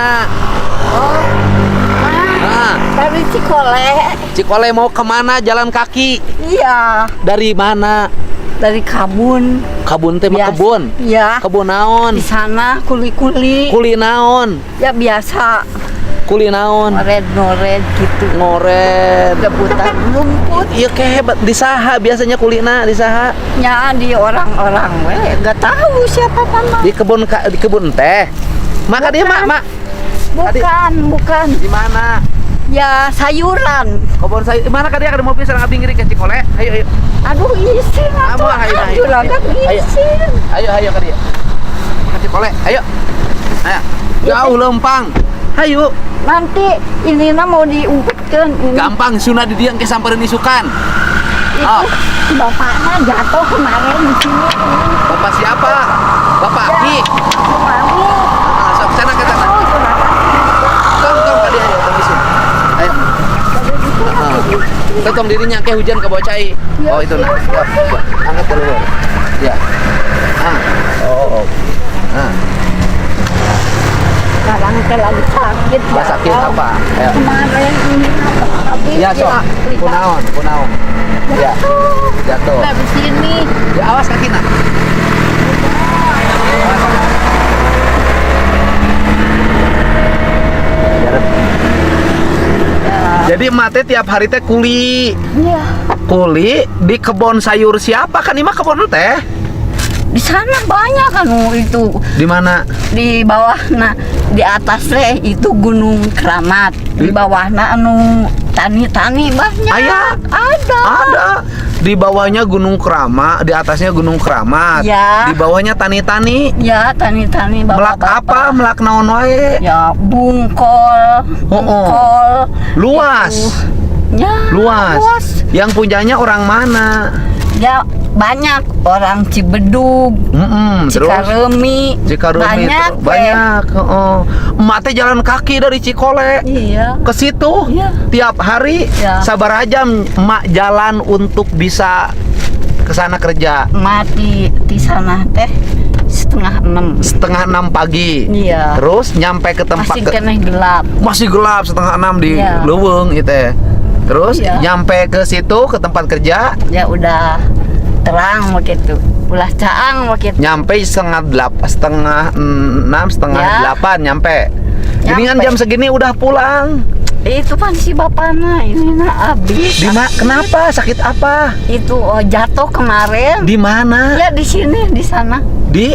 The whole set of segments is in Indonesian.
mana? Oh, Ah, dari Cikole. Cikole mau kemana? Jalan kaki. Iya, Dari mana? dari Kabun. Kabun teh mah Biasa. kebun. Iya. Kebun naon? Di sana kuli-kuli. Kuli naon? Ya biasa, Kuli naon? nored gitu. Ngoret. Rebutan rumput. Iya hebat di saha biasanya kulina di saha? Ya di orang-orang we, gak tahu siapa mama. Di kebun teh. Maka dia mak. Bukan. Di mana? Ya sayuran. Kebun saya mana ka dia ada mobil sareng abdi ngiri ke Cikole. Ayo. Aduh isin Ayo, atuh. ayo. Aduh lagat isin. Ayo ka dia. Ke Cikole. Ayo. Jauh lempang. Hayu. Nanti ini mau diumpetkeun ini. Gampang sunah di dieu ke sampereun isukan. Itu Oh. bapaknya jatuh kemarin di sini. Bapak siapa? Bapak Ya, Ki. Mami. Sok sana ke sana. Oh, juragan. Tong ka dia ayo tong isun. Ayo. Tetong dirinya ke hujan ke bawah cai. Ya, Oh itu nah. siap. Angkat dulu. Ya. Oh. Sekarang teh lagi sakit. Nggak sakit jatuh. apa? Ayo. Kemarin ini habis Ya sok. Kunaon. Ya. Jatuh. Udah di sini. Ya awas kakina. Jadi mate tiap hari teh kuli. Iya. Kuli di kebun sayur siapa kan ini mah kebun teh? Di sana banyak kan itu Di mana? di bawah di atas teh itu Gunung Keramat. Di bawahna tani-tani banyak. Aya. Ada. Di bawahnya Gunung Keramat, di atasnya Gunung Keramat. Ya. Di bawahnya tani-tani. Ya, tani-tani Melak apa? Melak naon wae? Ya, bungkol. Luas. Itu. Ya, Luas. Yang punyanya orang mana? Ya, banyak orang Cibedug, Terus Cikaremi. Cikaremi banyak. terus. Banyak. Emak teh jalan kaki dari Cikole Iya. ke situ. Iya. Tiap hari. Ya. Sabar aja emak jalan untuk bisa ke sana kerja. Mati di sana teh 5:30. Setengah 6 pagi. Iya. Terus nyampe ke tempat Masih kena gelap. masih gelap setengah 6 di Iya. Leuweung itu. Terus Iya. nyampe ke situ ke tempat kerja Ya udah terang begitu. Ulah caang begitu. nyampe setengah 6 setengah Ya. 8 nyampe. Ini kan Nyampe. jam segini udah pulang. Itu kan si bapaknya ini habis. Kenapa? Sakit apa? Itu jatuh kemarin. Di mana? Ya di sini, di sana. Di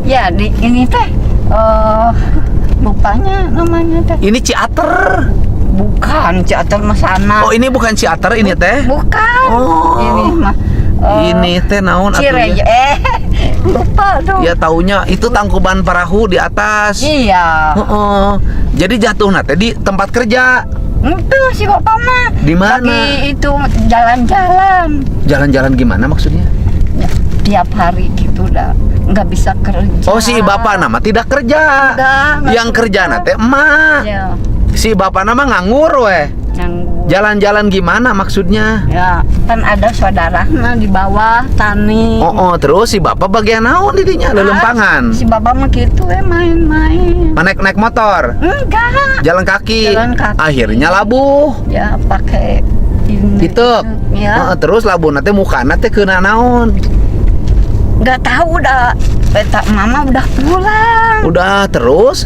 Ya di ini teh lupanya namanya teh. ini Ciater. Bukan Ciater mah sana. Oh, ini bukan Ciater ini teh. Bukan. Oh. Ini mah Ini teh naon atuh Cireje. ya? Lupa dong. Ya taunya itu Tangkuban Parahu di atas. Iya. Jadi jatuh teh di tempat kerja. Itu si bapak mah. Di mana? Lagi itu jalan-jalan. Jalan-jalan gimana maksudnya? Ya, tiap hari gitu dah. Nggak bisa kerja. Oh, si bapak nama tidak kerja. Nggak Yang kerja kerja. teh emak. Ya, Si bapak nama nganggur weh. yang Jalan-jalan gimana maksudnya? ya kan ada saudaranya di bawah tani. Terus si bapak bagian naon didinya lelempangan. Si bapak mah gitu main-main. Naik motor, Enggak. jalan kaki. Jalan kaki. Akhirnya labuh. Ya pakai ini. Gitu. Ya. Terus labuh teh mukana teh keuna naon? Nggak tahu dah. Peta mama udah pulang. Udah terus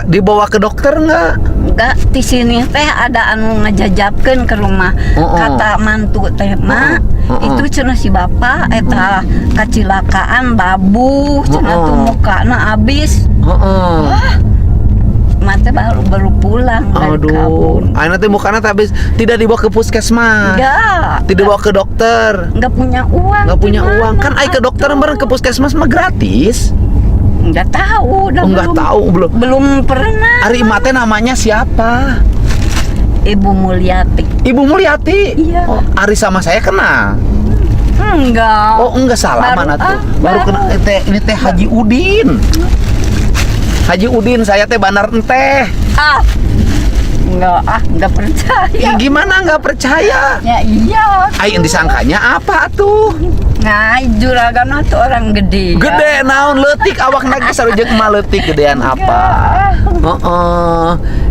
dibawa ke dokter nggak? Enggak, di sini teh ada anu ngejajabkeun ke rumah. Kata mantu teh mah itu cenah si bapak eta kecelakaan labuh cenah tuh mukana abis. Wah, mate baru pulang dari Kabun. Ayeuna teh mukana teh habis tidak dibawa ke puskesmas. Enggak. Tidak dibawa ke dokter. Enggak punya uang. Nggak punya gimana? uang kan ai ke dokter Atuh. bareng ke puskesmas mah gratis. Enggak tahu, udah Nggak tahu belum. Belum pernah. Ari emak teh namanya siapa? Ibu Mulyati. Ibu Mulyati. Iya. Oh, Ari sama saya kenal. Enggak. Oh, enggak salah Baru- mana tuh. ah, Baru baru. kenal ini teh Haji Udin. Haji Udin saya teh bandar teh. Enggak percaya. Gimana nggak percaya? Ya iya. Ai yang disangkanya apa tuh? Nah, juragan tuh orang gede. Gede naon leutik awak nage sarujeng emak leutik gedean apa?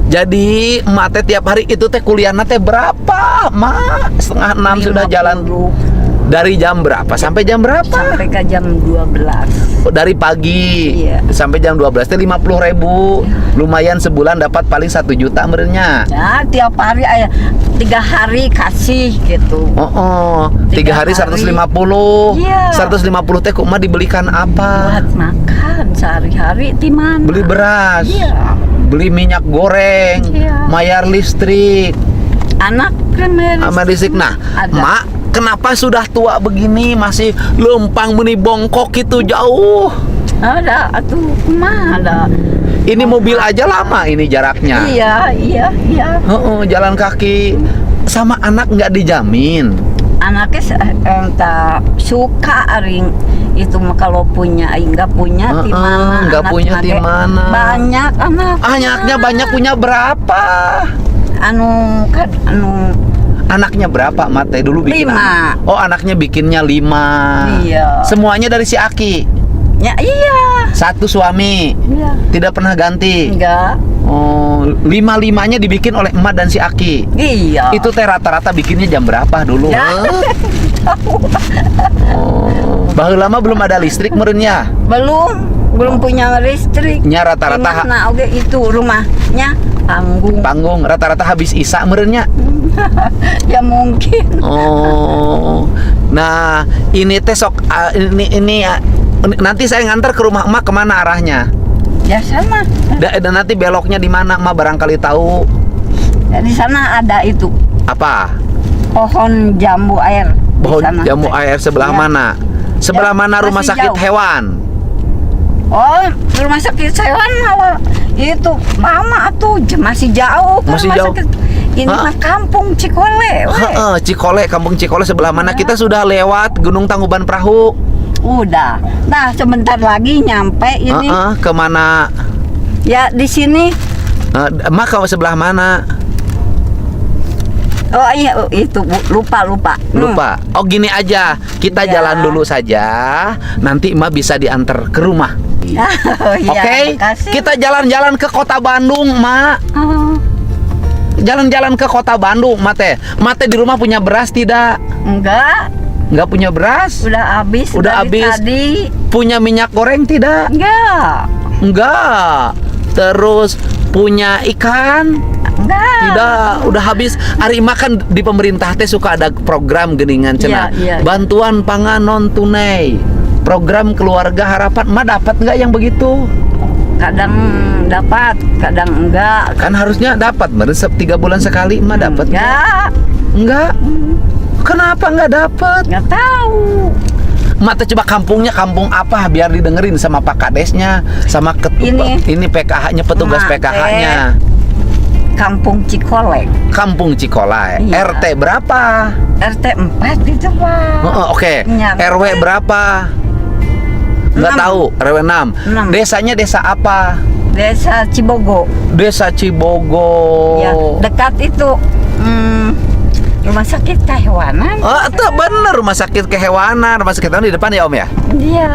Jadi emak teh tiap hari itu teh kuliahna teh berapa? Mak, setengah 6 sudah jalan. Dari jam berapa sampai jam berapa? Sampai ke jam 12. Dari pagi Iya. sampai jam 12 teh 50.000. Lumayan sebulan dapat paling 1 juta merenya. Ya, tiap hari 3 hari kasih gitu. 3 hari 150. Iya. 150 teh kok mah dibelikan apa? Buat makan sehari-hari di mana? Beli beras. Iya. Beli minyak goreng, Iya. bayar listrik, Anak sama listrik. Nah, ada. Mak, kenapa sudah tua begini masih lempang meni bongkok itu jauh? Ada, atuh mah ada. Ini mobil aja lama ini jaraknya. Iya. Jalan kaki sama anak nggak dijamin. Anaknya tak suka aring itu mah kalau punya nggak punya di mana? Nggak punya di mana? Banyak anak. Anaknya banyak, punya berapa? Anu Anaknya berapa, Mate? Dulu bikin 5. Oh, anaknya bikinnya 5. Iya. Semuanya dari si Aki. Ya iya. Satu suami. Iya. Tidak pernah ganti. Enggak. Oh, 5-5-nya dibikin oleh emak dan si Aki. Iya. Itu teh rata-rata bikinnya jam berapa dulu? Ya. Baheula lama belum ada listrik merenya. Belum punya listrik. Nya rata-rata Nah, oke itu rumahnya panggung rata-rata habis isa merenya. Ya mungkin. Oh. Nah, ini teh sok ini nanti saya ngantar ke rumah emak kemana arahnya? Ya sama. Dan nanti beloknya di mana emak barangkali tahu. Ya, di sana ada itu Apa? pohon jambu air. Di Pohon sana. jambu air sebelah Ya. mana? Sebelah Ya, mana rumah masih sakit jauh. hewan? Oh, rumah sakit hewan malah itu mama tuh masih jauh ke Masih rumah jauh. sakit. Ini Hah? mah kampung Cikole. we. Cikole, kampung Cikole sebelah mana? Kita sudah lewat Gunung Tangkuban Perahu. Udah. Nah, sebentar lagi nyampe ini. Kemana? Ya di sini. Emak ke sebelah mana? Oh iya, itu Bu. lupa. Lupa. Oh gini aja, kita Ya. jalan dulu saja. Nanti emak bisa diantar ke rumah. Oh, iya, Oke? makasih. Kita jalan-jalan ke kota Bandung, Mak. Oh, Jalan-jalan ke kota Bandung, Mate. Mate di rumah punya beras tidak? enggak, Nggak punya beras? udah habis. Udah dari habis. Tadi. Punya minyak goreng tidak? Enggak. Enggak. Terus punya ikan? Enggak. Tidak, udah habis. Hari makan di pemerintah teh suka ada program geningan cenah. Iya. Bantuan pangan non tunai. Program keluarga harapan. Ma dapat nggak yang begitu? Kadang dapat, kadang enggak. Kan harusnya dapat. 3 bulan sekali ma dapat. Enggak. Enggak. Kenapa nggak dapat? Enggak tahu. Mak teh coba kampungnya kampung apa biar didengerin sama Pak Kadesnya, sama ini PKH-nya, petugas Mak PKH-nya. Kampung Cikole. Kampung Cikolai. Iya. RT berapa? RT 4 itu, Pak. Oke. Iya. RW berapa? Nggak 6. tahu. RW 6. 6. Desanya desa apa? Desa Cibogo. Desa Cibogo. Ya, dekat itu rumah sakit kehewanan. Oh, itu bener rumah sakit kehewanan. Rumah sakit hewan di depan ya, Om ya? Iya.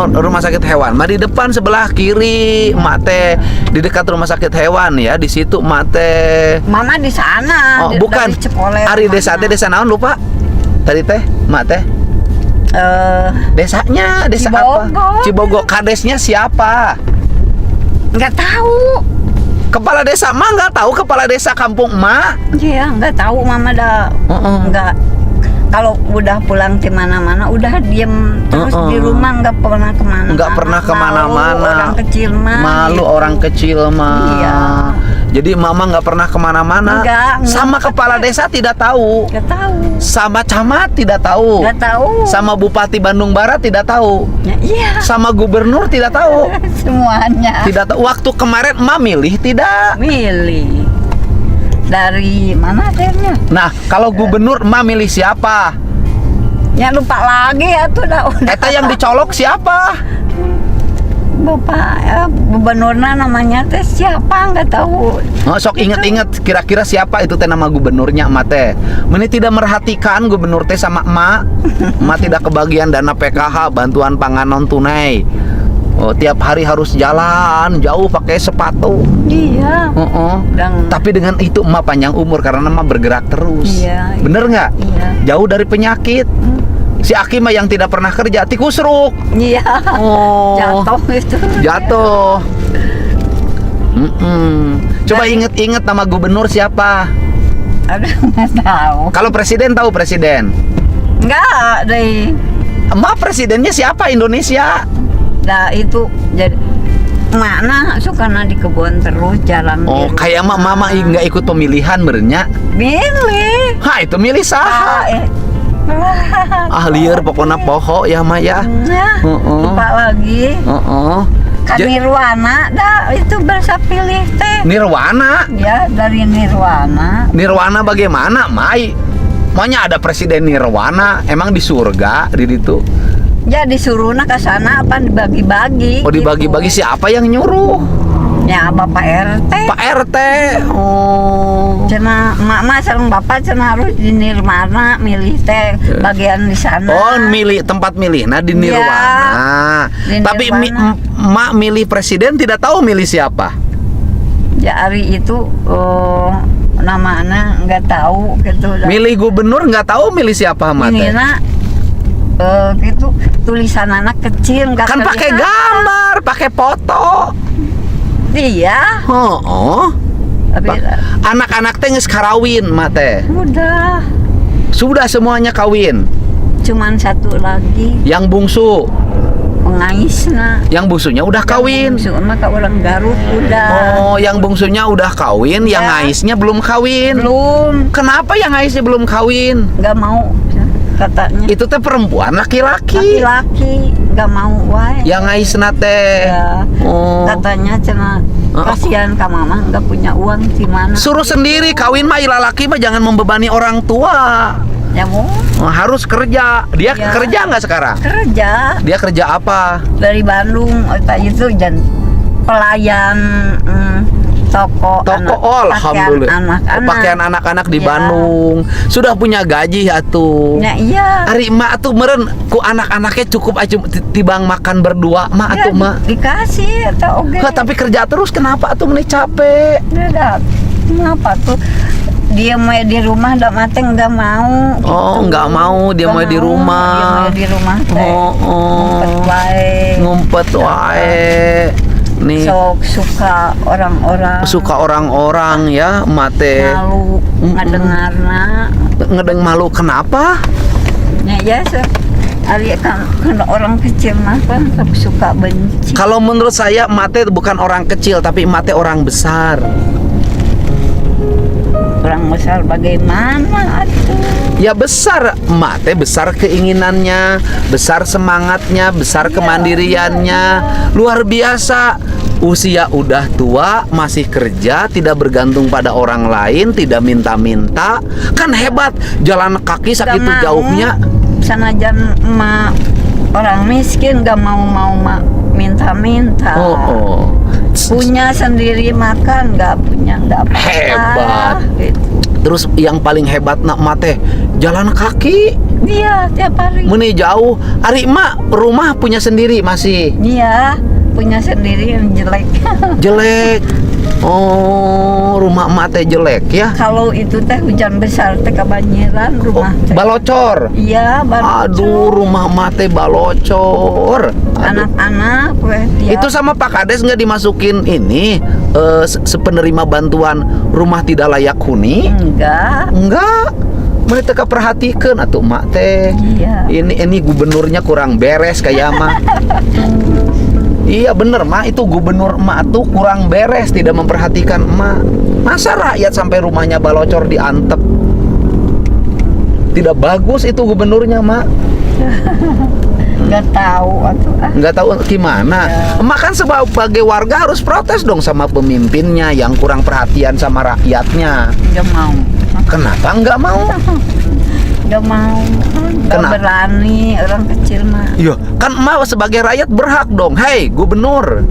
Rumah sakit hewan. Mah di depan sebelah kiri, Mak teh di dekat rumah sakit hewan ya. Di situ Mak teh. Mama di sana. Bukan. Dari Cikole. Ari desa teh desa naon lupa? Tadi teh, Mak teh. Desanya desa Cibogo. apa? Cibogo. Kadesnya siapa? Nggak tahu. Kepala desa mah nggak tahu. Kepala desa kampung emak. Iya, nggak tahu Mama dah. Nggak. Kalau udah pulang ke mana-mana udah diem terus di rumah nggak pernah kemana-mana. Nggak pernah kemana-mana. Malu orang kecil mah. Malu gitu. orang kecil mah. Iya. Jadi mama nggak pernah kemana-mana. Enggak. Sama kepala desa tidak tahu. Nggak tahu. Sama camat tidak tahu. Nggak tahu. Sama Bupati Bandung Barat tidak tahu. Ya, iya. Sama gubernur tidak tahu. Semuanya. Tidak tahu. Waktu kemarin emak milih tidak. Milih. Dari mana akhirnya? Nah, kalau gubernur emak milih siapa? Ya lupa lagi ya tuh dah. Eta yang dicolok siapa? Bapak gubernurnya namanya teh siapa nggak tahu. Oh, sok inget-inget kira-kira siapa itu teh nama gubernurnya emak teh. Meni tidak merhatikan gubernur teh sama emak. Emak tidak kebagian dana PKH, bantuan pangan non tunai. Oh, tiap hari harus jalan jauh pakai sepatu. Iya. Tapi dengan itu emak panjang umur karena emak bergerak terus. Iya. Bener nggak? Iya. Jauh dari penyakit. Si Aki mah yang tidak pernah kerja tikus ruk. Iya. Oh. Jatuh itu. Jatuh. Coba inget-inget nama gubernur siapa? Aduh, nggak tahu. Kalau presiden tahu presiden? Nggak deh. Emak presidennya siapa Indonesia? Nah itu jadi mana suka di kebun terus jalan. Oh, di kayak rumah. mama nggak ikut pemilihan berenya? Milih. Ha, itu milih saha? Liar pokoknya poho ya Maya. Nah, Heeh. lupa lagi. Kan Ja- Nirwana dah itu berasa pilih teh. Nirwana. Ya dari Nirwana. Nirwana bagaimana, Mai? Maunya ada presiden Nirwana, emang di surga di itu? Ya disuruhna ke sana apa dibagi-bagi. Oh, dibagi-bagi gitu. siapa yang nyuruh? Ya Bapak RT. Pak RT. Oh. Cina mak sareng bapak cina harus di Nirwana milih teh bagian di sana. Oh, milih tempat milih. Nah, di Nirwana. di Tapi Nirwana. mak milih presiden tidak tahu milih siapa. Ya hari itu namanya nggak tahu gitu. Milih gubernur nggak tahu milih siapa mak teh. Ini nak gitu tulisan anak kecil nggak Kan pakai kelihatan. gambar, pakai foto. Iya. Oh. Tapi Anak-anak teh geus karawin mak teh. udah Sudah semuanya kawin. cuman satu lagi Yang bungsu, pengaisna. yang bungsunya udah kawin. Cuma ke orang Garut udah. Oh, yang bungsunya udah kawin, yang Ya. ngaisnya belum kawin. Belum, Kenapa yang ngaisnya belum kawin? nggak mau katanya. Itu teh perempuan laki-laki. Laki-laki nggak mau wae. Yang ngaisna teh. Ya, Oh. katanya cina kasihan ka mama nggak punya uang di mana. Suruh sendiri kawin mah laki mah jangan membebani orang tua. Ya mau Harus kerja. Dia Ya. kerja nggak sekarang? kerja Dia kerja apa? dari Bandung itu dan pelayan toko Toko. pakaian Alhamdulillah. anak-anak. Pakaian anak-anak di Ya. Bandung. Sudah punya gaji atuh. Ya iya. Ari emak tuh meren ku anak-anaknya cukup aja tibang makan berdua mak Ya, atuh mak. dikasih atau oke. Tapi kerja terus kenapa atuh meni capek? Udah, kenapa tuh dia mau di rumah dak mate nggak mau. Oh, gitu. nggak mau, dia mau di rumah. Dia mau di rumah teh. Ngumpet wae. Ngumpet wae. Nih Sok suka orang-orang. suka orang-orang ya mate. Malu ngadengarna. Ngedeng malu kenapa? Ya ari kan orang kecil mah kan suka benci. Kalau menurut saya mate bukan orang kecil tapi mate orang besar. Orang besar bagaimana atuh? Ya besar, mate besar keinginannya, besar semangatnya, besar kemandiriannya, luar biasa. Usia udah tua, masih kerja, tidak bergantung pada orang lain, tidak minta-minta. Kan hebat, jalan kaki Gak sakitu mau. jauhnya. Sanajan emak orang miskin gak mau minta-minta. Oh. Punya sendiri makan nggak punya nggak apa-apa. Hebat. Gitu. Terus yang paling hebat nak mate jalan kaki. Iya tiap hari. Meni jauh. Ari emak rumah punya sendiri masih Iya punya sendiri yang jelek. jelek. Oh, rumah emak teh jelek ya. Kalau itu teh hujan besar teh kebanjiran rumah teh. Balocor. Iya balocor. Aduh, rumah emak teh balocor. Aduh. Anak-anak weh Itu sama Pak Kades nggak dimasukin ini sepenerima bantuan rumah tidak layak huni? enggak. Enggak. Mereka teka perhatikan atuh emak teh. Iya. Ini gubernurnya kurang beres kayak mah. Iya bener mah, itu gubernur emak tuh kurang beres, tidak memperhatikan emak. Masa rakyat sampai rumahnya balocor diantep? Tidak bagus itu gubernurnya mak. Nggak tahu atuh Nggak tahu gimana. Emak kan sebagai warga harus protes dong sama pemimpinnya yang kurang perhatian sama rakyatnya. nggak mau. Kenapa nggak mau? Nggak mau, nggak Kenapa? berani orang kecil mah. Iya, kan emak sebagai rakyat berhak dong. Hei, gubernur.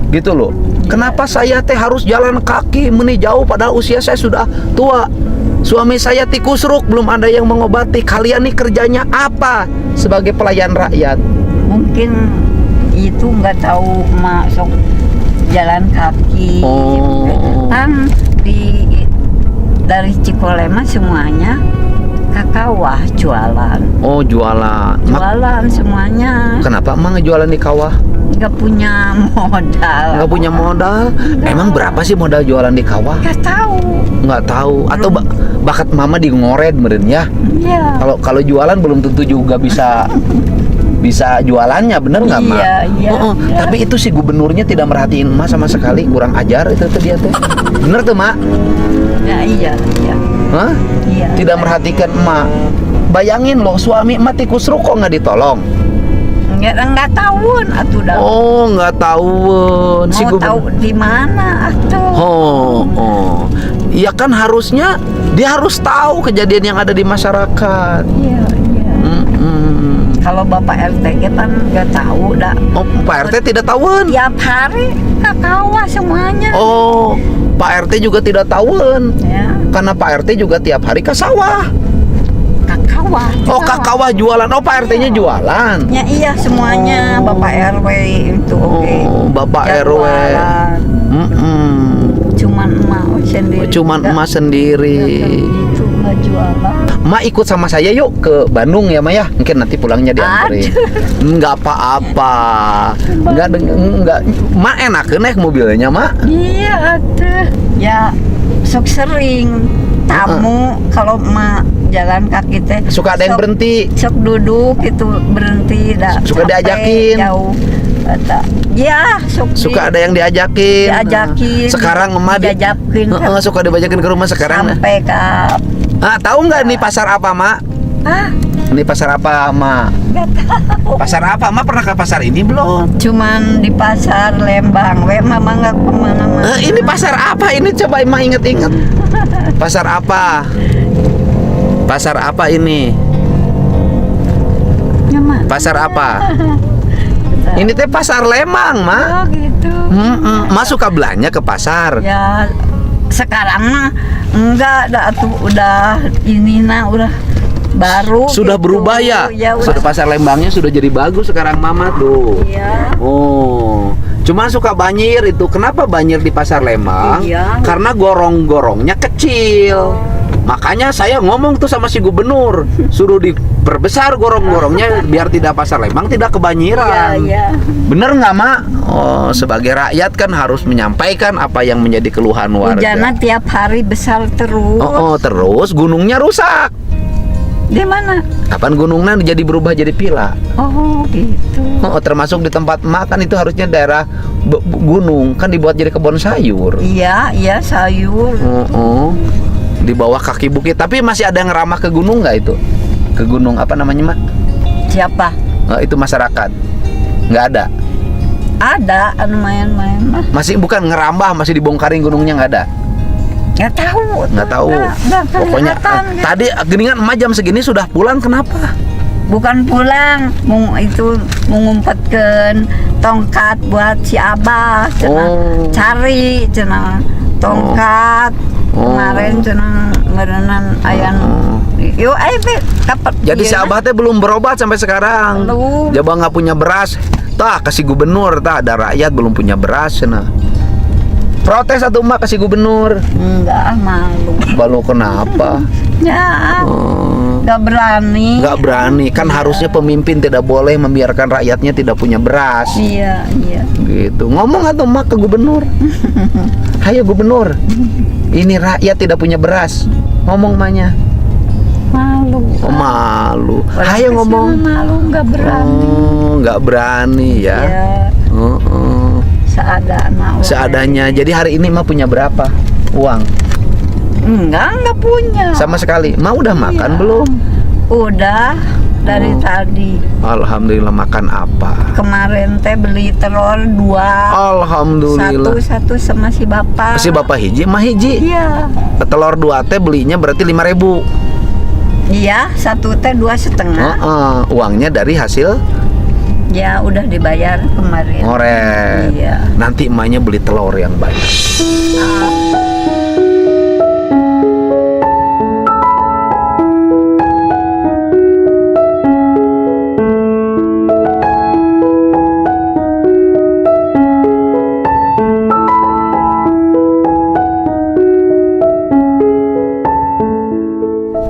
Gitu loh. Kenapa saya teh harus jalan kaki jauh padahal usia saya sudah tua. Suami saya tikusruk, belum ada yang mengobati. Kalian nih kerjanya apa sebagai pelayan rakyat? Mungkin itu nggak tahu masuk jalan kaki. Oh. Kan dari Cikolema semuanya ke kawah jualan. Oh, jualan. Jualan semuanya. Kenapa emang ngejualan di kawah? Nggak punya modal. Nggak punya modal? Emang berapa sih modal jualan di kawah? Nggak tahu. Nggak tahu. Atau bakat mama di ngoret meren ya? Iya. Kalau jualan belum tentu juga bisa jualannya, bener nggak mak? Iya, iya, Oh, iya. Tapi itu si gubernurnya tidak merhatiin emak sama sekali, kurang ajar itu tuh dia tuh. Bener tuh mak? Ya, iya, iya. Hah? Iya. Tidak merhatikan emak. Bayangin loh, suami emak tikusruk kok nggak ditolong? Nggak tahuan atuh dah. Oh, nggak tahu. Si Mau tahu di mana atuh? Oh. Ya kan harusnya dia harus tahu kejadian yang ada di masyarakat. Iya, iya. Mm-mm. Kalau Bapak RT kan nggak tahu dah. Oh, Pak RT tidak tahuan. Tiap hari ke kawah semuanya. Oh, Pak RT juga tidak tahuan. Ya, Karena Pak RT juga tiap hari ke sawah. ke kawah. Oh, ke kawah jualan. Oh, Pak RT-nya jualan. Ya iya semuanya Oh. Bapak RW itu oke. Oh, Bapak Ya, RW. jualan. Mm-mm. Cuman emak sendiri. Cuman Nggak- emak sendiri. nggak Itu nggak jualan. Mak ikut sama saya yuk ke Bandung ya, Mak ya. Mungkin nanti pulangnya dianterin. Enggak apa-apa. Enggak. Mak enakeun naik mobilnya, Mak. Iya atuh. Ya sok sering tamu kalau emak jalan kaki teh Suka ada yang sok- berhenti. sok duduk itu berhenti dah Suka capek, diajakin. jauh kata ya sok Suka ada yang diajakin. diajakin Sekarang emak diajakin suka dibajakin ke rumah sekarang. sampai ke Tahu nggak nih pasar apa, Mak? ah Ini pasar apa, Mak? nggak tahu Pasar apa? Mak pernah ke pasar ini belum? cuman di pasar Lembang we mama nggak kemana-mana. Ini pasar apa? Ini coba Mak inget-inget. Pasar apa? Pasar apa ini? Nyaman. Pasar apa? Ini teh pasar Lembang, Mak. Oh gitu. Mak suka belanja ke pasar. Ya sekarang mah enggak dah tuh udah udah baru Sudah gitu. berubah ya? Sudah pasar Lembangnya sudah jadi bagus sekarang, Mama tuh. Iya. Oh, cuma suka banjir itu. Kenapa banjir di pasar Lembang? Iya. Karena gorong-gorongnya kecil. Makanya saya ngomong tuh sama si gubernur, suruh diperbesar gorong-gorongnya biar tidak pasar Lembang tidak Iya, kebanjiran. iya. Bener nggak, Mak? Oh, sebagai rakyat kan harus menyampaikan apa yang menjadi keluhan warga. Hujannya tiap hari besar terus. Terus gunungnya rusak. Di mana? Kapan gunungnya jadi berubah jadi pila? Oh, gitu. Termasuk di tempat makan itu harusnya daerah gunung kan dibuat jadi kebun sayur. Iya, iya sayur. Di bawah kaki bukit. Tapi masih ada yang ramah ke gunung nggak itu? Ke gunung apa namanya, Mak? Siapa? Itu masyarakat. Nggak ada. Ada anu main-main mah. Masih bukan ngerambah, masih dibongkarin gunungnya nggak ada. Nggak tahu. Nggak tahu. Nggak Pokoknya kelihatan, gitu. tadi geningan emak jam segini sudah pulang, kenapa? Bukan pulang, itu mengumpetkan tongkat buat si Abah, cenah Oh. cari cenah tongkat. Oh. Kemarin cenah merenan ayan. Yo be kapan? Jadi si Abah teh belum berobat sampai sekarang. Belum. Coba nggak punya beras. Tah kasih gubernur, tah ada rakyat belum punya beras cenah. Protes atau emak kasih gubernur. Enggak malu. Balu kenapa? Ya, Oh. enggak berani. Nggak berani, kan harusnya pemimpin tidak boleh membiarkan rakyatnya tidak punya beras. Iya, iya. Gitu. Ngomong atau emak ke gubernur. Hayo gubernur. Ini rakyat tidak punya beras. Ngomong emaknya. Malu. Oh, malu. Orang Hayo kecil ngomong. malu enggak berani. Oh, nggak berani ya. Ya, seadanya. Seadanya. Jadi hari ini emak punya berapa uang? Enggak punya. Sama sekali. Emak udah makan Iya. belum? Udah. dari tadi. Alhamdulillah. Makan apa? Kemarin teh beli telur 2. Alhamdulillah. Satu sama si bapak. Si bapak hiji mah hiji. Iya. Telur 2 teh belinya berarti 5.000. Iya, satu teh 2,5. Uangnya dari hasil Ya udah dibayar kemarin. ngoret. Iya. Nanti emaknya beli telur yang banyak.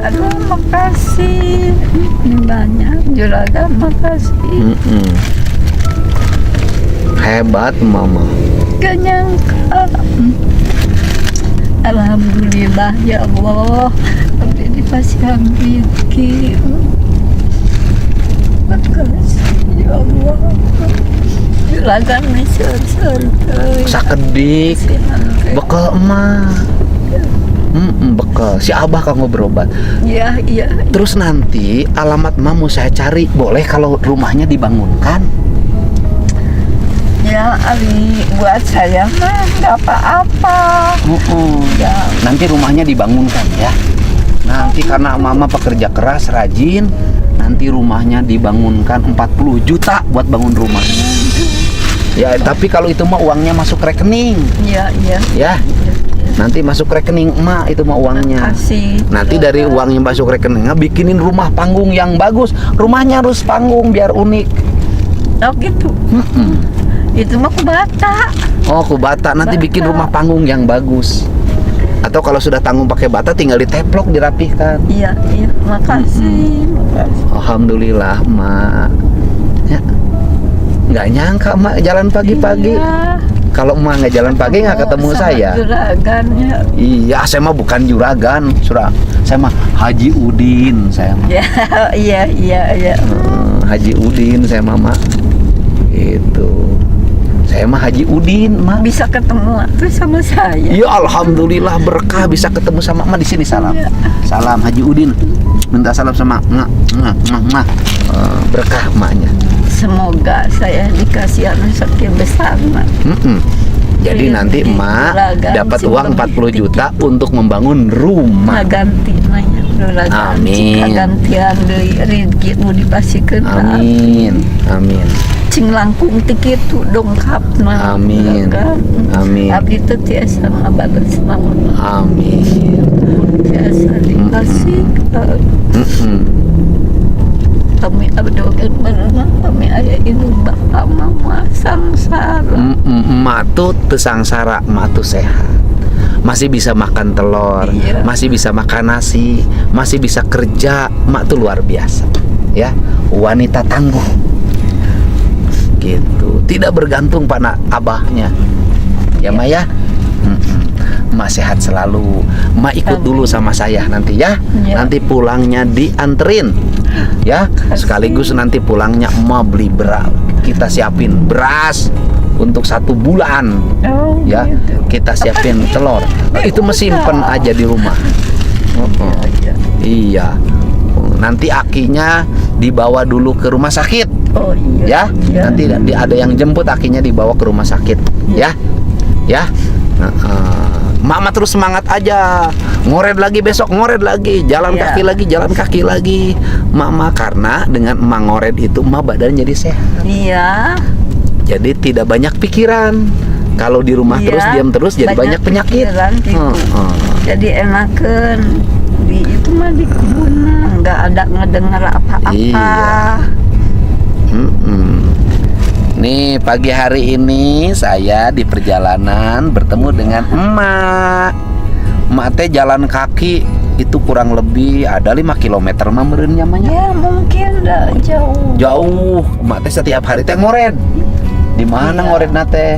Aduh, makasih. Ini banyak juragan, makasih. Hebat mama. Gak nyangka. Alhamdulillah ya Allah. Tapi dipasang rezeki. Makasih ya Allah. Juragan mesor-sor. Sakedik. Bekal emak. Bekal. Si abah kanggo berobat. Iya, iya. Terus nanti alamat emak mau saya cari. Boleh kalau rumahnya dibangunkan? Ya, Ali, buat saya mah nggak apa-apa. Ya, Nanti rumahnya dibangunkan ya. Nanti karena mama pekerja keras, rajin, nanti rumahnya dibangunkan 40 juta buat bangun rumahnya. Ya, tapi kalau itu mah uangnya masuk rekening. iya, iya. Ya. Nanti masuk rekening emak itu mah uangnya. Makasih. Nanti dari uang yang masuk rekeningnya bikinin rumah panggung yang bagus. Rumahnya harus panggung biar unik. Oh gitu. Itu mah kubata. Oh, kubata. Nanti bikin Bata. rumah panggung yang bagus. Atau kalau sudah tanggung pakai bata tinggal diteplok, dirapihkan. Iya, iya. Makasih. Makasih. Alhamdulillah, Mak. Ya. Nggak nyangka, Mak, jalan pagi-pagi. Iya. Kalau Mak nggak jalan pagi nggak ketemu Sama saya. juragannya. Iya, saya mah bukan juragan, saya mah Haji Udin, saya mah. Ya, iya, iya, iya. Haji Udin, saya mah, Mak. Itu. Saya mah Haji Udin, Mak. Bisa ketemu tuh sama saya. Ya alhamdulillah berkah bisa ketemu sama emak di sini. Salam. Iya. Salam Haji Udin. Minta salam sama emak. Berkah emaknya. Semoga saya dikasih anu sekian besar, Mak. Jadi Iya, nanti iya, emak juragan dapat sih uang lebih 40 juta tinggi. untuk membangun rumah. Ganti nanya juragan. Amin. Cika gantian deui rezeki nu dipasikeun ka Amin. Amin. cing langkung ti kitu dongkapna. Amin. Juragan. Amin. Abdi teh tiasa ngabales naon. Amin. Tiasa dikasih ka kami abdogen berenang kami aya ibu bapak mama sangsara. Emak tuh teu sangsara, emak tuh sehat. Masih bisa makan telur, Iya. masih bisa makan nasi, masih bisa kerja. Emak tuh luar biasa. Ya, wanita tangguh. Gitu. Tidak bergantung pada abahnya. Ya, Mak ya. Emak sehat selalu. Emak ikut dulu sama saya nanti ya. Iya. Nanti pulangnya dianterin. Ya, sekaligus nanti pulangnya emak beli beras. Kita siapin beras untuk 1 bulan. Oh, Ya, gitu. kita siapin telur. Itu mesimpen aja di rumah. Iya. Iya. Nanti akinya dibawa dulu ke rumah sakit. Oh iya. Ya, Iya. nanti ada yang jemput akinya dibawa ke rumah sakit. Ya, ya. Mama terus semangat aja. Ngored lagi besok, ngored lagi, jalan Iya. kaki lagi, jalan kaki lagi. Mama karena dengan emak ngored itu emak badan jadi sehat. Iya. Jadi tidak banyak pikiran. Kalau di rumah Iya, terus diam terus jadi banyak penyakit. pikiran gitu. Jadi enakan di itu mah di kebunan nggak ada ngedenger apa-apa. Iya. Nih pagi hari ini saya di perjalanan bertemu dengan emak. Emak teh jalan kaki itu kurang lebih ada 5 km mah meureun nyamanya. Ya mungkin udah jauh. Jauh. Emak teh setiap hari teh ngored. Di mana Iya. ngoredna teh?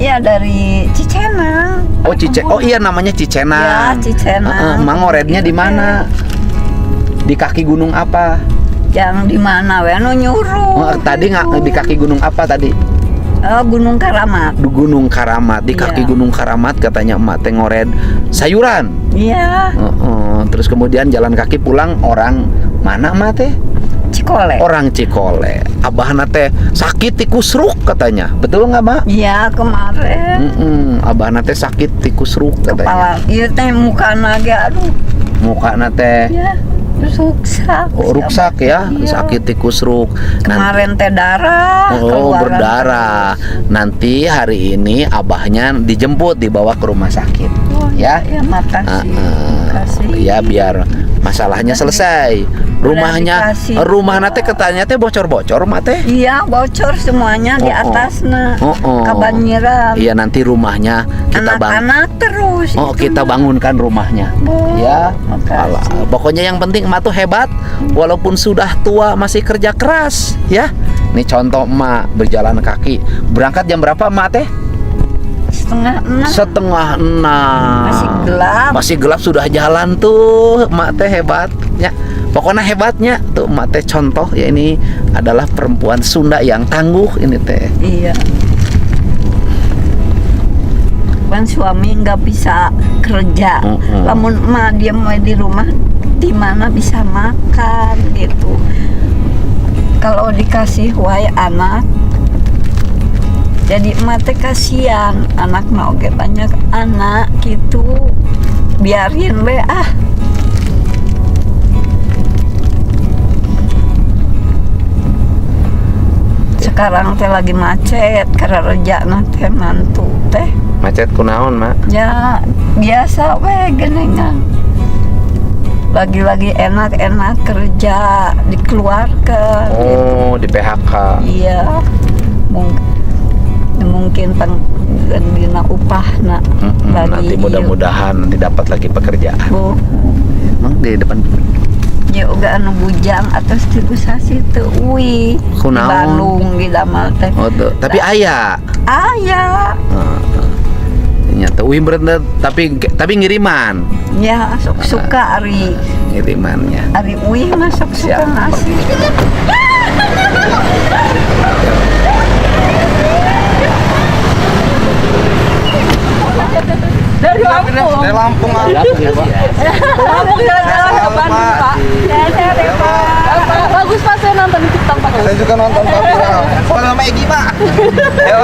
Ya dari Cicenang. Oh Oh iya namanya Ya Cicenang. Cicenang. Emak ngorednya di mana? Di kaki gunung apa? Yang di mana we nu nyuruh. Oh, tadi nggak di kaki gunung apa tadi? Gunung Karamat. Di Gunung Karamat. Di kaki Iya. Gunung Karamat katanya emak teh ngored sayuran. Iya. Terus kemudian jalan kaki pulang orang mana emak teh? Cikole. Orang Cikole. Abahna teh sakit tikus ruk katanya. Betul nggak, Mak? Iya kemarin. Abahna teh sakit tikus ruk katanya. Kepala iya teh muka ge aduh. Mukana teh Ya, ruksak. ruksak ya, Iya. sakit tikus ruk. Kemarin teh darah. Oh, keluaran berdarah. Nanti hari ini abahnya dijemput dibawa ke rumah sakit. terus. Oh, Ya. ya makasih. Makasih. Ya biar masalahnya selesai. Rumahnya, dikasih. rumah nate katanya teh bocor-bocor, Mak teh. Iya, bocor semuanya di atasnya. Kebanjiran. Iya, nanti rumahnya kita bangun. Anak-anak terus. Oh, itu kita mah. bangunkan rumahnya. Oh, Ya, makasih. alah. Pokoknya yang penting emak tuh hebat, walaupun sudah tua masih kerja keras, ya. Nih contoh emak berjalan kaki, berangkat jam berapa emak teh? Setengah 6. Setengah 6. Masih gelap. Masih gelap sudah jalan tuh, emak teh hebat, ya. Pokoknya hebatnya tuh emak teh contoh ya, ini adalah perempuan Sunda yang tangguh ini teh. Iya. Kan suami nggak bisa kerja. Lamun emak dia mau di rumah, di mana bisa makan gitu. Kalau dikasih wae anak, jadi emak teh kasihan. Anak mau oge banyak anak gitu. Biarin we ah. Sekarang teh lagi macet karena rejana teh mantu teh. Macet kunaon, Mak? Ya biasa we genengan. Lagi-lagi enak-enak kerja dikeluarkan. Oh, di PHK. Iya. Mungkin dina upahna Nanti mudah-mudahan nanti dapat lagi pekerjaan. Bu, Emang di depan ya uga anu bujang atau stigusasi teu uwi. Di Kunaon? Bandung di damal teh. Oh, tuh. Tapi aya. Aya. Nyata uih berendet tapi ngiriman. Ya suka ari Ngirimannya. ari uih masuk suka Siap. nasi. Dari Lampung. Dari Lampung ah. Lampung jalan-jalan ke Bandung, Pak. Ya, Pak. Bagus Pak, saya nonton di TikTok Pak. Saya juga nonton Pak. Soalnya sama Egi Pak. Ayo.